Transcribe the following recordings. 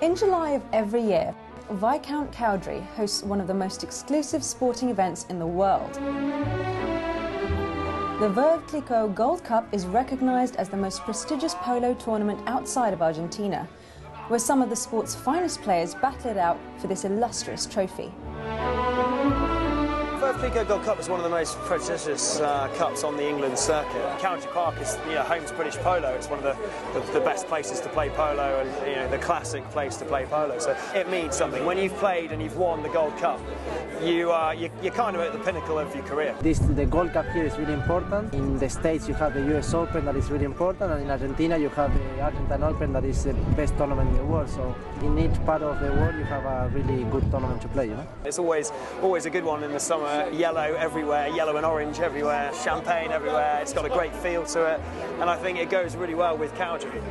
In July of every year, Viscount Cowdrey hosts one of the most exclusive sporting events in the world. The Veuve Clicquot Gold Cup is recognized as the most prestigious polo tournament outside of Argentina, where some of the sport's finest players battle it out for this illustrious trophy. Veuve Clicquot Gold Cup is one of the most prestigious cups on the England circuit. Cowdrey Park is, home to British polo. It's one of the best places to play polo, and the classic place to play polo. So it means something. When you've played and you've won the Gold Cup, you're kind of at the pinnacle of your career. The Gold Cup here is really important. In the States you have the US Open, that is really important, and in Argentina you have the Argentine Open, that is the best tournament in the world. So in each part of the world you have a really good tournament to play. It's always a good one in the summer. Yellow everywhere, yellow and orange everywhere, champagne everywhere. It's got a great feel to it, and I think it goes really well with Cowdrey.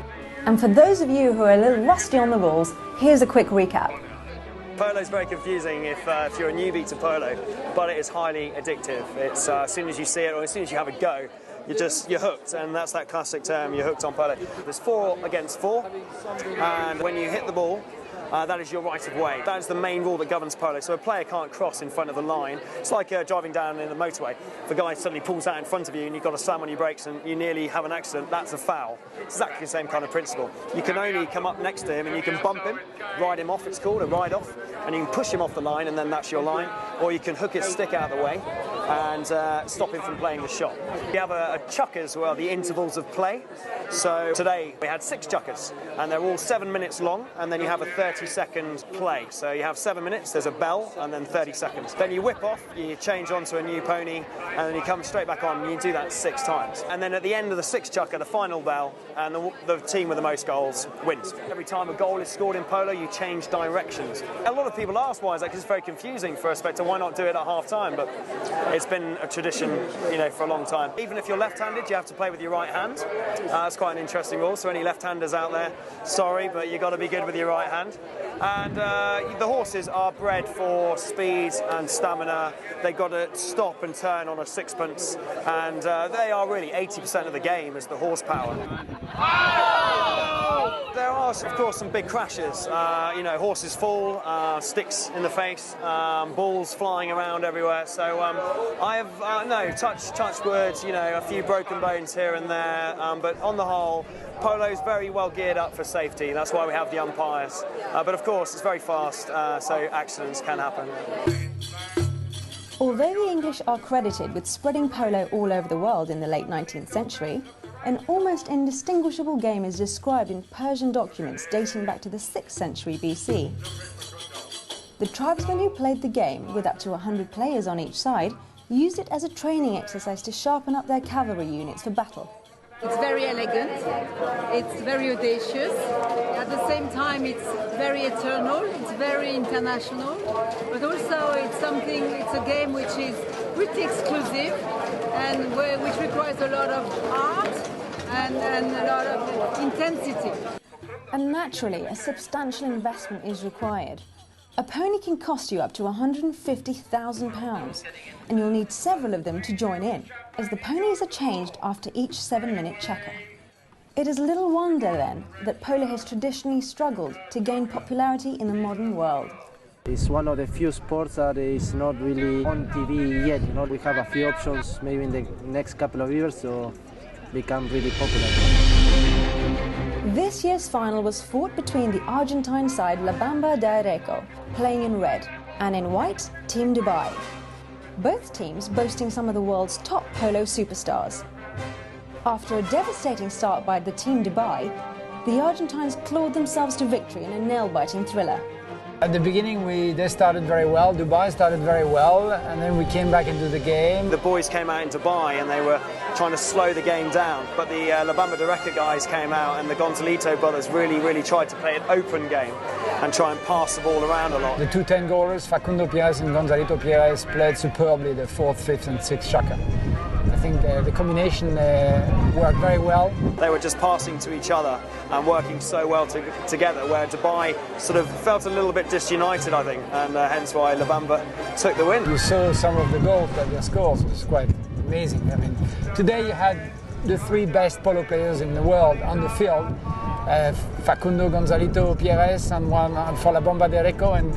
And for those of you who are a little rusty on the rules, here's a quick recap. Polo is very confusing if you're a newbie to polo, but it is highly addictive. It's as soon as you see it or as soon as you have a go, you're hooked, and that's that classic term, you're hooked on polo. There's 4 against 4, and when you hit the ball, that is your right of way. That is the main rule that governs polo. So a player can't cross in front of the line. It's like driving down in a motorway. If a guy suddenly pulls out in front of you and you've got to slam on your brakes and you nearly have an accident, that's a foul. It's exactly the same kind of principle. You can only come up next to him and you can bump him, ride him off, it's called a ride off, and you can push him off the line and then that's your line. Or you can hook his stick out of the way and stop him from playing the shot. We have a chuck as well, the intervals of play. So today we had 6 chuckers, and they're all 7 minutes long, and then you have a 30-second play. So you have 7 minutes, there's a bell, and then 30 seconds. Then you whip off, you change onto a new pony, and then you come straight back on, and you do that 6 times. And then at the end of the 6th chucker, the final bell, and the team with the most goals wins. Every time a goal is scored in polo, you change directions. A lot of people ask why is that, because it's very confusing for a spectator. Why not do it at half-time? But it's been a tradition, for a long time. Even if you're left-handed, you have to play with your right hand. That's quite an interesting rule. So any left-handers out there, sorry, but you've got to be good with your right hand. And the horses are bred for speed and stamina. They've got to stop and turn on a sixpence, and they are really 80% of the game is the horsepower. There are, of course, some big crashes. Horses fall, sticks in the face, balls flying around everywhere. So I have touch wood, a few broken bones here and there. But on the whole, polo is very well geared up for safety. That's why we have the umpires. But of course, it's very fast, so accidents can happen. Although the English are credited with spreading polo all over the world in the late 19th century, an almost indistinguishable game is described in Persian documents dating back to the 6th century BC. The tribesmen who played the game, with up to 100 players on each side, used it as a training exercise to sharpen up their cavalry units for battle. It's very elegant, it's very audacious, at the same time it's very eternal, it's very international, but also it's a game which is pretty exclusive and which requires a lot of art and a lot of intensity. And naturally, a substantial investment is required. A pony can cost you up to £150,000, and you'll need several of them to join in, as the ponies are changed after each 7-minute checker. It is little wonder, then, that polo has traditionally struggled to gain popularity in the modern world. It's one of the few sports that is not really on TV yet. We have a few options maybe in the next couple of years to become really popular. This year's final was fought between the Argentine side La Bamba de Areco, playing in red, and in white, Team Dubai. Both teams boasting some of the world's top polo superstars. After a devastating start by the Team Dubai, the Argentines clawed themselves to victory in a nail-biting thriller. At the beginning, they started very well. Dubai started very well, and then we came back into the game. The boys came out in Dubai and they were trying to slow the game down, but the La Bamba de Areco guys came out, and the Gonzalito brothers really tried to play an open game and try and pass the ball around a lot. The 2 10-goalers, Facundo Pires and Gonzalito Pires, played superbly the 4th, 5th and 6th chucker. I think the combination worked very well. They were just passing to each other and working so well together, where Dubai sort of felt a little bit disunited, I think, and hence why La Bamba took the win. You saw some of the goals that they scored, it was quite amazing. I mean, today you had the 3 best polo players in the world on the field, Facundo Gonzalito Pierres and one for La Bomba de Reco and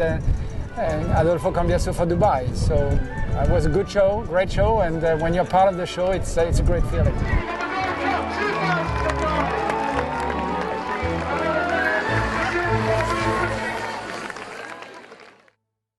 Adolfo Cambiaso for Dubai. So it was a good show, great show, and when you're part of the show, it's a great feeling.